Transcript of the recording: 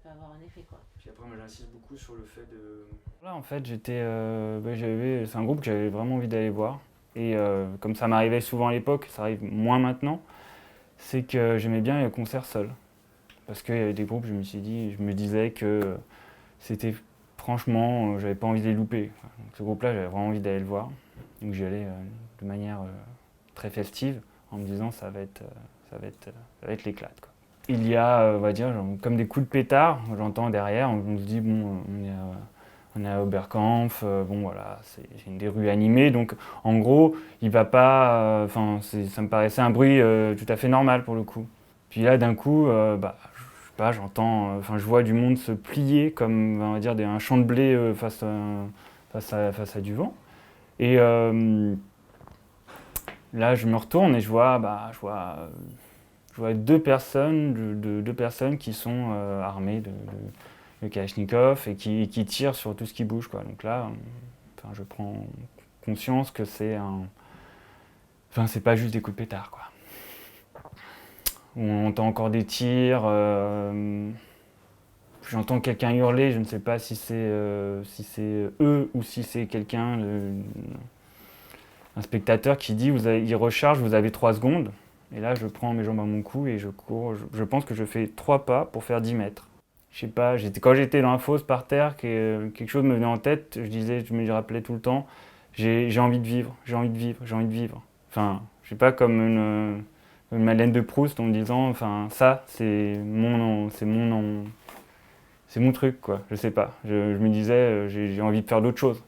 peut avoir un effet, quoi. Puis après, moi j'insiste beaucoup sur le fait de. Là, en fait, c'est un groupe que j'avais vraiment envie d'aller voir. Et comme ça m'arrivait souvent à l'époque, ça arrive moins maintenant, c'est que j'aimais bien les concerts seuls. Parce qu'il y avait des groupes, je me disais que c'était franchement, j'avais pas envie de les louper. Donc, ce groupe-là, j'avais vraiment envie d'aller le voir. Donc j'y allais de manière très festive, en me disant ça va être l'éclate, quoi. Il y a, on va dire, genre, comme des coups de pétard, j'entends derrière, on se dit, bon, on est à Oberkampf, bon voilà, c'est une des rues animées, donc en gros, il va pas, ça me paraissait un bruit tout à fait normal pour le coup. Puis là, d'un coup, je sais pas, je vois du monde se plier comme, on va dire, un champ de blé face à du vent. Et là, je me retourne et je vois deux personnes qui sont armées de Kalachnikov et qui tirent sur tout ce qui bouge, quoi. Donc là, je prends conscience que c'est pas juste des coups de pétard, quoi. On entend encore des tirs. J'entends quelqu'un hurler, je ne sais pas si c'est eux ou si c'est un spectateur qui dit il recharge, vous avez 3 secondes. Et là, je prends mes jambes à mon cou et je cours. Je pense que je fais 3 pas pour faire 10 mètres. Je sais pas, quand j'étais dans la fosse par terre, quelque chose me venait en tête, je me rappelais tout le temps, j'ai envie de vivre, j'ai envie de vivre, j'ai envie de vivre. Enfin, je sais pas, comme une Madeleine de Proust en me disant, enfin, ça, c'est mon truc, quoi. Je sais pas. Je me disais, j'ai envie de faire d'autres choses.